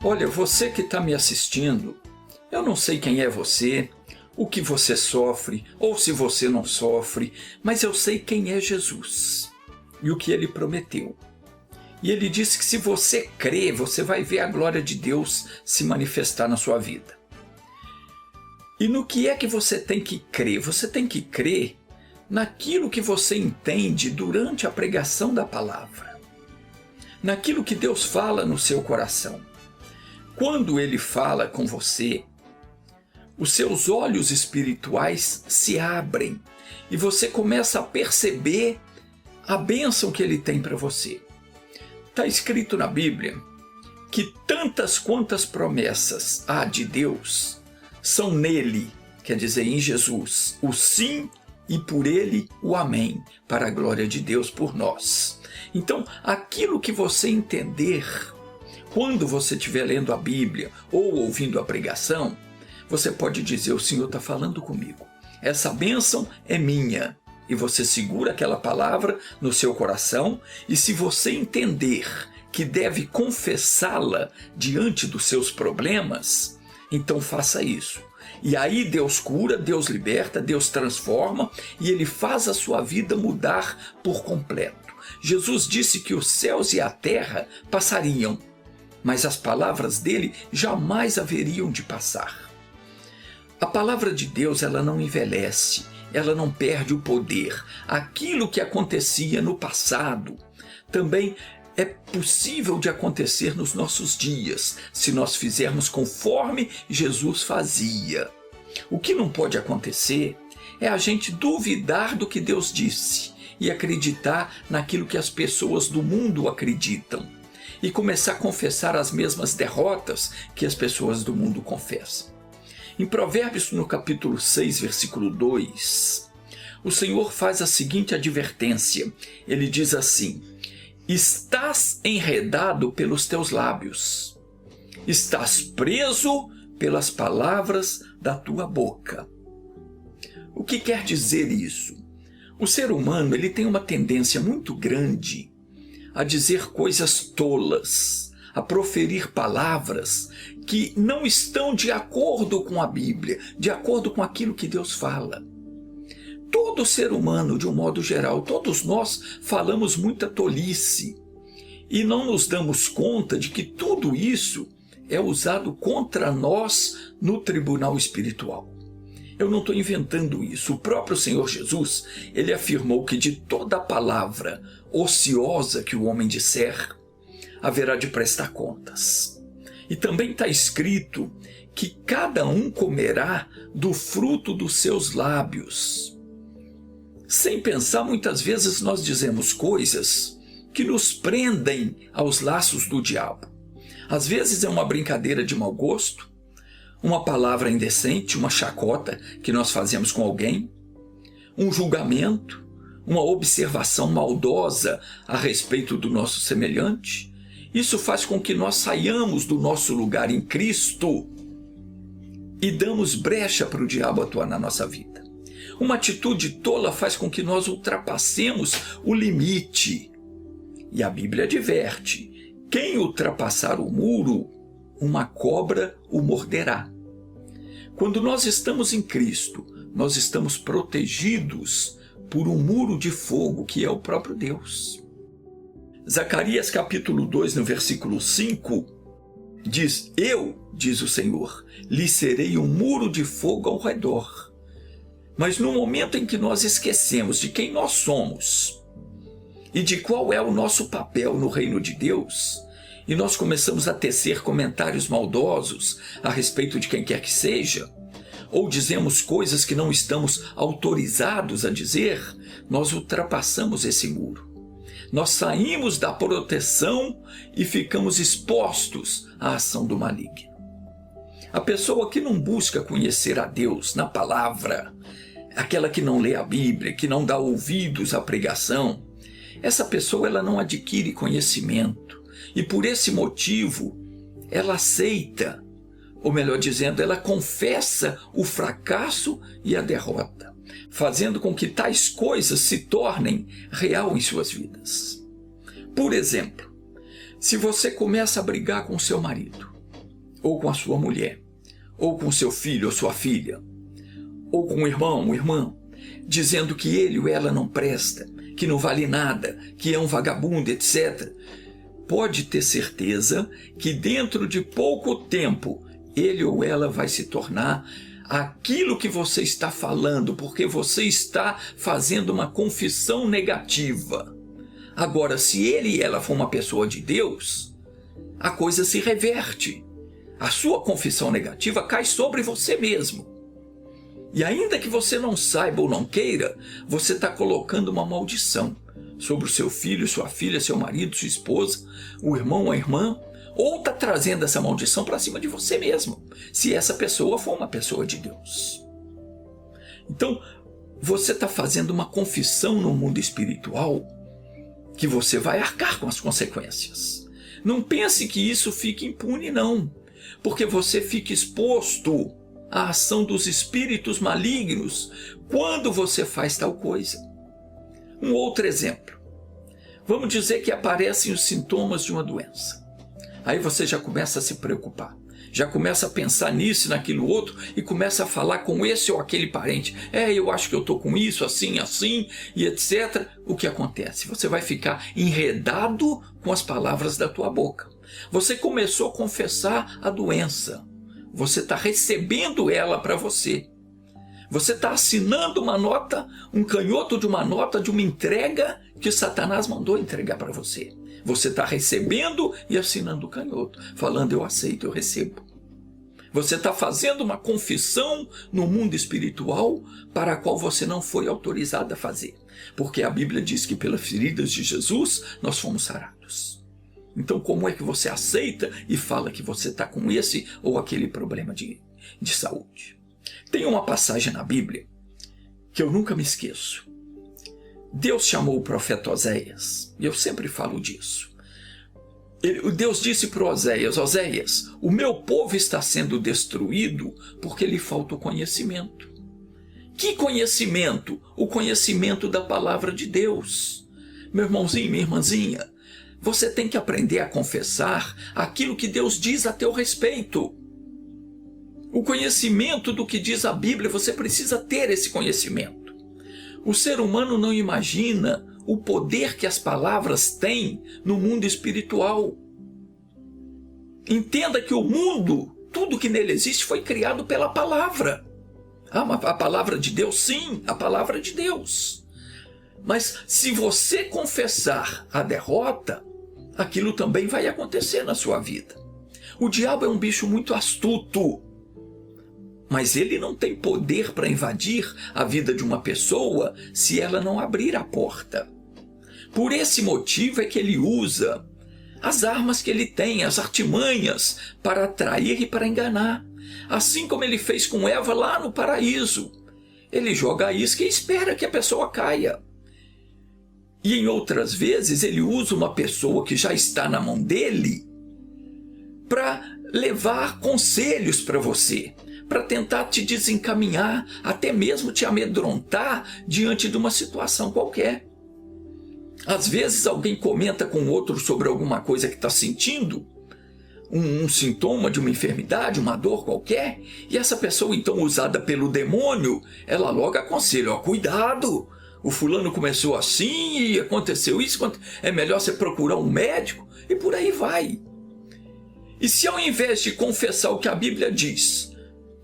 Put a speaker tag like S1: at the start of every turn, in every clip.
S1: Olha, você que está me assistindo, eu não sei quem é você, o que você sofre, ou se você não sofre, mas eu sei quem é Jesus e o que ele prometeu. E ele disse que se você crer, você vai ver a glória de Deus se manifestar na sua vida. E no que é que você tem que crer? Você tem que crer naquilo que você entende durante a pregação da palavra, naquilo que Deus fala no seu coração. Quando ele fala com você, os seus olhos espirituais se abrem e você começa a perceber a bênção que ele tem para você. Está escrito na Bíblia que tantas quantas promessas há de Deus são nele, quer dizer, em Jesus, o sim e por ele o amém, para a glória de Deus por nós. Então, aquilo que você entender, quando você estiver lendo a Bíblia ou ouvindo a pregação, você pode dizer: o Senhor está falando comigo, essa bênção é minha. E você segura aquela palavra no seu coração, e se você entender que deve confessá-la diante dos seus problemas, então faça isso. E aí Deus cura, Deus liberta, Deus transforma, e ele faz a sua vida mudar por completo. Jesus disse que os céus e a terra passariam, mas as palavras dele jamais haveriam de passar. A palavra de Deus, ela não envelhece, ela não perde o poder. Aquilo que acontecia no passado também é possível de acontecer nos nossos dias, se nós fizermos conforme Jesus fazia. O que não pode acontecer é a gente duvidar do que Deus disse e acreditar naquilo que as pessoas do mundo acreditam e começar a confessar as mesmas derrotas que as pessoas do mundo confessam. Em Provérbios, no capítulo 6, versículo 2, o Senhor faz a seguinte advertência. Ele diz assim: estás enredado pelos teus lábios, estás preso pelas palavras da tua boca. O que quer dizer isso? O ser humano, ele tem uma tendência muito grande a dizer coisas tolas, a proferir palavras que não estão de acordo com a Bíblia, de acordo com aquilo que Deus fala. Todo ser humano, de um modo geral, todos nós falamos muita tolice e não nos damos conta de que tudo isso é usado contra nós no tribunal espiritual. Eu não estou inventando isso. O próprio Senhor Jesus, ele afirmou que de toda palavra ociosa que o homem disser, haverá de prestar contas. E também está escrito que cada um comerá do fruto dos seus lábios. Sem pensar, muitas vezes nós dizemos coisas que nos prendem aos laços do diabo. Às vezes é uma brincadeira de mau gosto, uma palavra indecente, uma chacota que nós fazemos com alguém, um julgamento, uma observação maldosa a respeito do nosso semelhante. Isso faz com que nós saiamos do nosso lugar em Cristo e damos brecha para o diabo atuar na nossa vida. Uma atitude tola faz com que nós ultrapassemos o limite. E a Bíblia adverte: quem ultrapassar o muro, uma cobra o morderá. Quando nós estamos em Cristo, nós estamos protegidos por um muro de fogo que é o próprio Deus. Zacarias capítulo 2, no versículo 5, diz: eu, diz o Senhor, lhe serei um muro de fogo ao redor. Mas no momento em que nós esquecemos de quem nós somos e de qual é o nosso papel no reino de Deus, e nós começamos a tecer comentários maldosos a respeito de quem quer que seja, ou dizemos coisas que não estamos autorizados a dizer, nós ultrapassamos esse muro. Nós saímos da proteção e ficamos expostos à ação do maligno. A pessoa que não busca conhecer a Deus na palavra, aquela que não lê a Bíblia, que não dá ouvidos à pregação, essa pessoa ela não adquire conhecimento e por esse motivo ela aceita ou melhor dizendo, ela confessa o fracasso e a derrota, fazendo com que tais coisas se tornem real em suas vidas. Por exemplo, se você começa a brigar com seu marido, ou com a sua mulher, ou com seu filho ou sua filha, ou com um irmão ou irmã, dizendo que ele ou ela não presta, que não vale nada, que é um vagabundo, etc., pode ter certeza que dentro de pouco tempo ele ou ela vai se tornar aquilo que você está falando, porque você está fazendo uma confissão negativa. Agora, se ele e ela for uma pessoa de Deus, a coisa se reverte. A sua confissão negativa cai sobre você mesmo. E ainda que você não saiba ou não queira, você está colocando uma maldição sobre o seu filho, sua filha, seu marido, sua esposa, o irmão ou a irmã, ou está trazendo essa maldição para cima de você mesmo, se essa pessoa for uma pessoa de Deus. Então, você está fazendo uma confissão no mundo espiritual que você vai arcar com as consequências. Não pense que isso fique impune, não, porque você fica exposto à ação dos espíritos malignos quando você faz tal coisa. Um outro exemplo. Vamos dizer que aparecem os sintomas de uma doença. Aí você já começa a se preocupar. Já começa a pensar nisso, naquilo outro, e começa a falar com esse ou aquele parente. Eu acho que eu estou com isso, assim, e etc. O que acontece? Você vai ficar enredado com as palavras da tua boca. Você começou a confessar a doença. Você está recebendo ela para você. Você está assinando uma nota, um canhoto de uma nota, de uma entrega que Satanás mandou entregar para você. Você está recebendo e assinando o canhoto, falando eu aceito, eu recebo. Você está fazendo uma confissão no mundo espiritual para a qual você não foi autorizado a fazer. Porque a Bíblia diz que pelas feridas de Jesus nós fomos sarados. Então como é que você aceita e fala que você está com esse ou aquele problema de saúde? Tem uma passagem na Bíblia que eu nunca me esqueço. Deus chamou o profeta Oséias, e eu sempre falo disso. Deus disse para Oséias: Oséias, o meu povo está sendo destruído porque lhe falta o conhecimento. Que conhecimento? O conhecimento da palavra de Deus. Meu irmãozinho, minha irmãzinha, você tem que aprender a confessar aquilo que Deus diz a teu respeito. O conhecimento do que diz a Bíblia, você precisa ter esse conhecimento. O ser humano não imagina o poder que as palavras têm no mundo espiritual. Entenda que o mundo, tudo que nele existe, foi criado pela palavra. A palavra de Deus, sim, a palavra de Deus. Mas se você confessar a derrota, aquilo também vai acontecer na sua vida. O diabo é um bicho muito astuto. Mas ele não tem poder para invadir a vida de uma pessoa se ela não abrir a porta. Por esse motivo é que ele usa as armas que ele tem, as artimanhas, para atrair e para enganar. Assim como ele fez com Eva lá no paraíso. Ele joga a isca e espera que a pessoa caia. E em outras vezes ele usa uma pessoa que já está na mão dele para levar conselhos para você, para tentar te desencaminhar, até mesmo te amedrontar diante de uma situação qualquer. Às vezes alguém comenta com outro sobre alguma coisa que está sentindo, um sintoma de uma enfermidade, uma dor qualquer, e essa pessoa então usada pelo demônio, ela logo aconselha: cuidado, o fulano começou assim e aconteceu isso, é melhor você procurar um médico, e por aí vai. E se ao invés de confessar o que a Bíblia diz,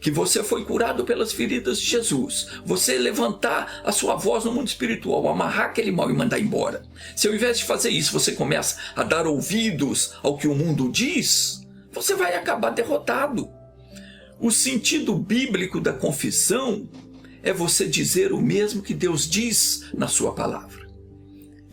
S1: que você foi curado pelas feridas de Jesus, você levantar a sua voz no mundo espiritual, amarrar aquele mal e mandar embora, se ao invés de fazer isso você começa a dar ouvidos ao que o mundo diz, você vai acabar derrotado. O sentido bíblico da confissão é você dizer o mesmo que Deus diz na sua palavra.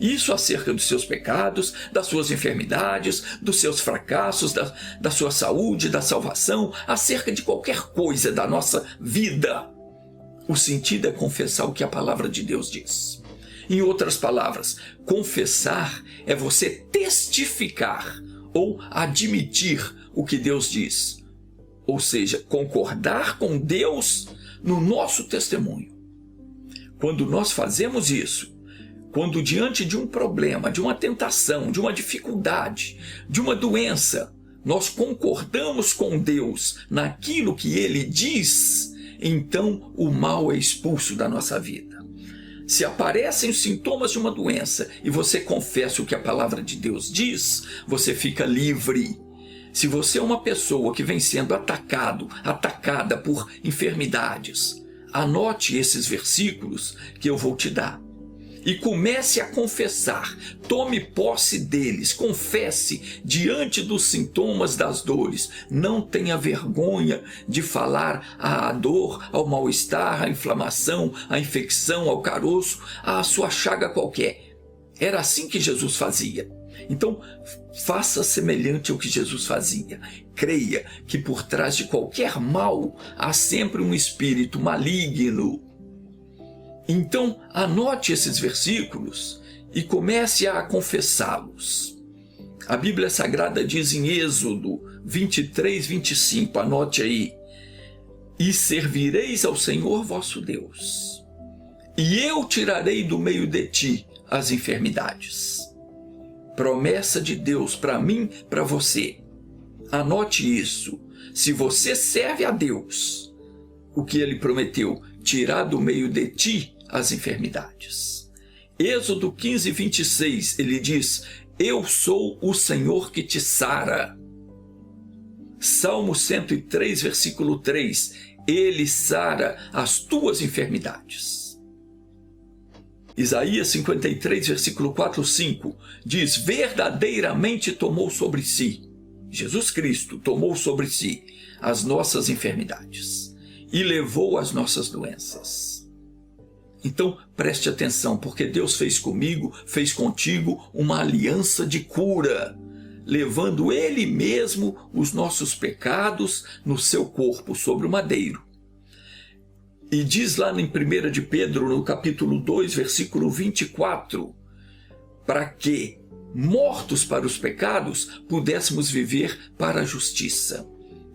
S1: Isso acerca dos seus pecados, das suas enfermidades, dos seus fracassos, da sua saúde, da salvação, acerca de qualquer coisa da nossa vida. O sentido é confessar o que a palavra de Deus diz. Em outras palavras, confessar é você testificar ou admitir o que Deus diz. ou seja, concordar com Deus no nosso testemunho. Quando nós fazemos isso, quando diante de um problema, de uma tentação, de uma dificuldade, de uma doença, nós concordamos com Deus naquilo que Ele diz, então o mal é expulso da nossa vida. Se aparecem os sintomas de uma doença e você confessa o que a palavra de Deus diz, você fica livre. Se você é uma pessoa que vem sendo atacada por enfermidades, anote esses versículos que eu vou te dar. E comece a confessar, tome posse deles, confesse diante dos sintomas das dores. Não tenha vergonha de falar à dor, ao mal-estar, à inflamação, à infecção, ao caroço, à sua chaga qualquer. Era assim que Jesus fazia. Então, faça semelhante ao que Jesus fazia. Creia que por trás de qualquer mal há sempre um espírito maligno. Então, anote esses versículos e comece a confessá-los. A Bíblia Sagrada diz em Êxodo 23, 25, anote aí: e servireis ao Senhor vosso Deus, e eu tirarei do meio de ti as enfermidades. Promessa de Deus para mim, para você. Anote isso. Se você serve a Deus, o que Ele prometeu, tirar do meio de ti as enfermidades. Êxodo 15, 26, ele diz: eu sou o Senhor que te sara. Salmo 103, versículo 3, ele sara as tuas enfermidades. Isaías 53, versículo 4, 5, diz: verdadeiramente tomou sobre si, Jesus Cristo tomou sobre si as nossas enfermidades e levou as nossas doenças. Então, preste atenção, porque Deus fez comigo, fez contigo uma aliança de cura, levando Ele mesmo os nossos pecados no seu corpo sobre o madeiro. E diz lá em 1 de Pedro, no capítulo 2, versículo 24, para que, mortos para os pecados, pudéssemos viver para a justiça,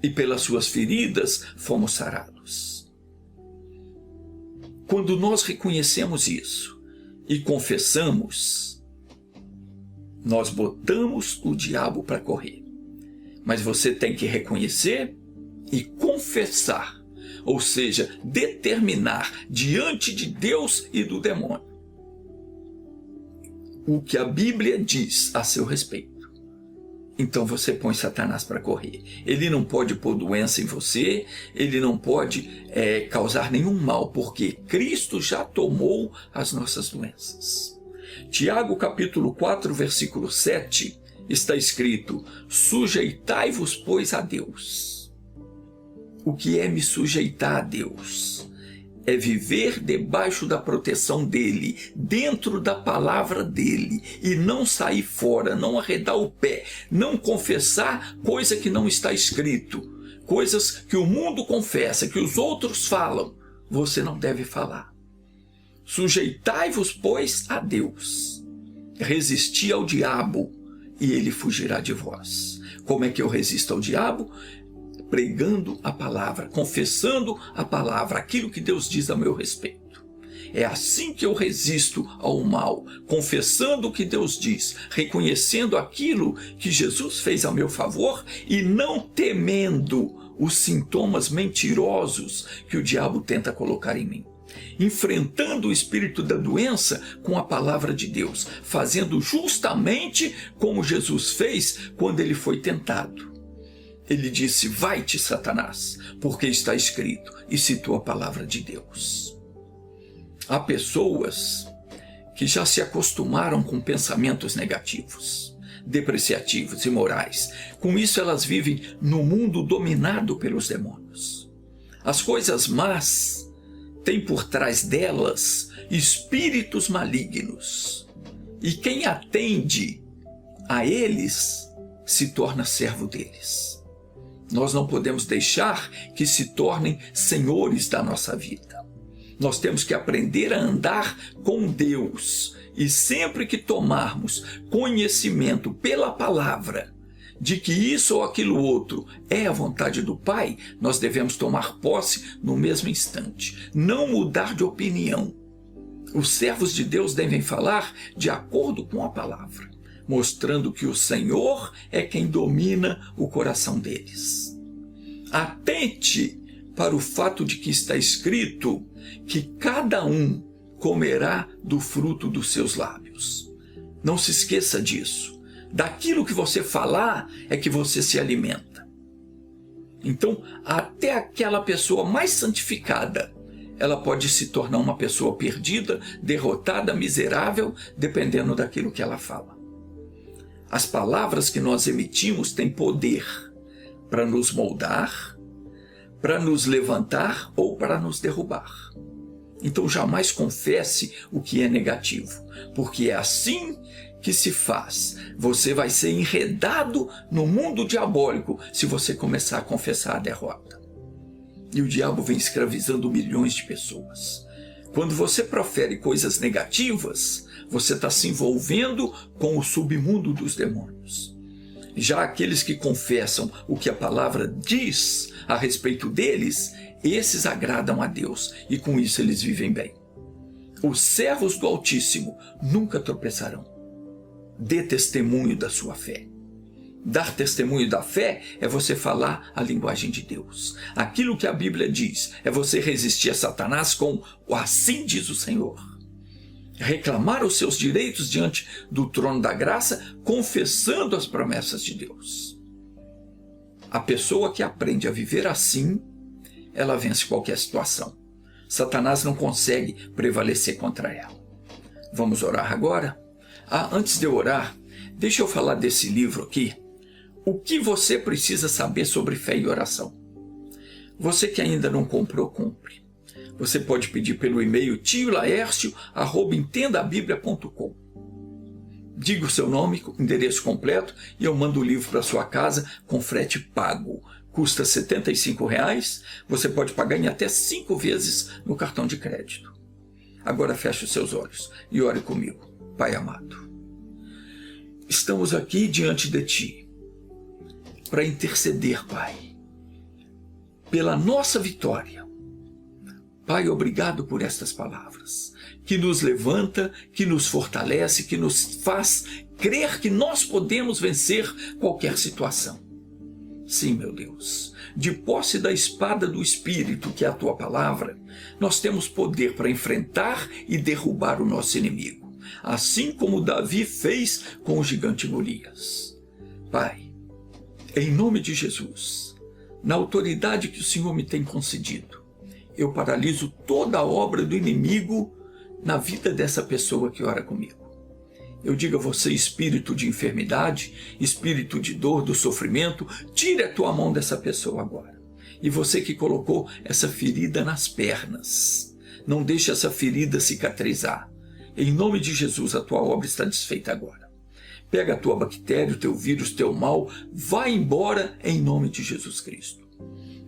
S1: e pelas suas feridas fomos sarados. Quando nós reconhecemos isso e confessamos, nós botamos o diabo para correr. Mas você tem que reconhecer e confessar, ou seja, determinar diante de Deus e do demônio o que a Bíblia diz a seu respeito. Então você põe Satanás para correr. Ele não pode pôr doença em você, ele não pode causar nenhum mal, porque Cristo já tomou as nossas doenças. Tiago capítulo 4, versículo 7, está escrito: sujeitai-vos, pois, a Deus. O que é me sujeitar a Deus? É viver debaixo da proteção dele, dentro da palavra dele, e não sair fora, não arredar o pé, não confessar coisa que não está escrito, coisas que o mundo confessa, que os outros falam, você não deve falar. Sujeitai-vos, pois, a Deus. Resisti ao diabo e ele fugirá de vós. Como é que eu resisto ao diabo? Pregando a palavra, confessando a palavra, aquilo que Deus diz a meu respeito. É assim que eu resisto ao mal, confessando o que Deus diz, reconhecendo aquilo que Jesus fez a meu favor e não temendo os sintomas mentirosos que o diabo tenta colocar em mim. Enfrentando o espírito da doença com a palavra de Deus, fazendo justamente como Jesus fez quando ele foi tentado. Ele disse: vai-te, Satanás, porque está escrito, e citou a palavra de Deus. Há pessoas que já se acostumaram com pensamentos negativos, depreciativos, imorais. Com isso elas vivem no mundo dominado pelos demônios. As coisas más têm por trás delas espíritos malignos. E quem atende a eles se torna servo deles. Nós não podemos deixar que se tornem senhores da nossa vida. Nós temos que aprender a andar com Deus. E sempre que tomarmos conhecimento pela palavra de que isso ou aquilo outro é a vontade do Pai, nós devemos tomar posse no mesmo instante, não mudar de opinião. Os servos de Deus devem falar de acordo com a palavra, mostrando que o Senhor é quem domina o coração deles. Atente para o fato de que está escrito que cada um comerá do fruto dos seus lábios. Não se esqueça disso. Daquilo que você falar é que você se alimenta. Então, até aquela pessoa mais santificada, ela pode se tornar uma pessoa perdida, derrotada, miserável, dependendo daquilo que ela fala. As palavras que nós emitimos têm poder para nos moldar, para nos levantar ou para nos derrubar. Então jamais confesse o que é negativo, porque é assim que se faz. Você vai ser enredado no mundo diabólico se você começar a confessar a derrota. E o diabo vem escravizando milhões de pessoas. Quando você profere coisas negativas, você está se envolvendo com o submundo dos demônios. Já aqueles que confessam o que a palavra diz a respeito deles, esses agradam a Deus e com isso eles vivem bem. Os servos do Altíssimo nunca tropeçarão. Dê testemunho da sua fé. Dar testemunho da fé é você falar a linguagem de Deus. Aquilo que a Bíblia diz é você resistir a Satanás com o assim diz o Senhor. Reclamar os seus direitos diante do trono da graça, confessando as promessas de Deus. A pessoa que aprende a viver assim, ela vence qualquer situação. Satanás não consegue prevalecer contra ela. Vamos orar agora? Antes de eu orar, deixa eu falar desse livro aqui. O que você precisa saber sobre fé e oração? Você que ainda não comprou, compre. Você pode pedir pelo e-mail tiolaercio@entendabiblia.com. Diga o seu nome, endereço completo e eu mando o livro para sua casa com frete pago. Custa R$ 75, você pode pagar em até 5 vezes no cartão de crédito. Agora feche os seus olhos e ore comigo. Pai amado, estamos aqui diante de Ti para interceder, Pai, pela nossa vitória. Pai, obrigado por estas palavras, que nos levanta, que nos fortalece, que nos faz crer que nós podemos vencer qualquer situação. Sim, meu Deus, de posse da espada do Espírito, que é a Tua palavra, nós temos poder para enfrentar e derrubar o nosso inimigo, assim como Davi fez com o gigante Golias. Pai, em nome de Jesus, na autoridade que o Senhor me tem concedido, eu paraliso toda a obra do inimigo na vida dessa pessoa que ora comigo. Eu digo a você, espírito de enfermidade, espírito de dor, do sofrimento, tire a tua mão dessa pessoa agora. E você que colocou essa ferida nas pernas, não deixe essa ferida cicatrizar. Em nome de Jesus, a tua obra está desfeita agora. Pega a tua bactéria, o teu vírus, o teu mal, vai embora em nome de Jesus Cristo.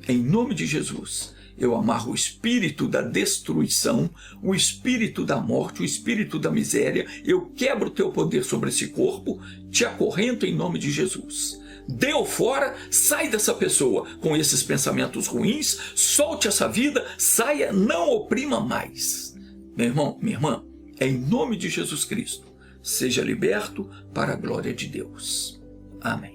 S1: Em nome de Jesus, eu amarro o espírito da destruição, o espírito da morte, o espírito da miséria. Eu quebro o teu poder sobre esse corpo, te acorrento em nome de Jesus. Deu fora, sai dessa pessoa com esses pensamentos ruins, solte essa vida, saia, não oprima mais. Meu irmão, minha irmã, em nome de Jesus Cristo, seja liberto para a glória de Deus. Amém.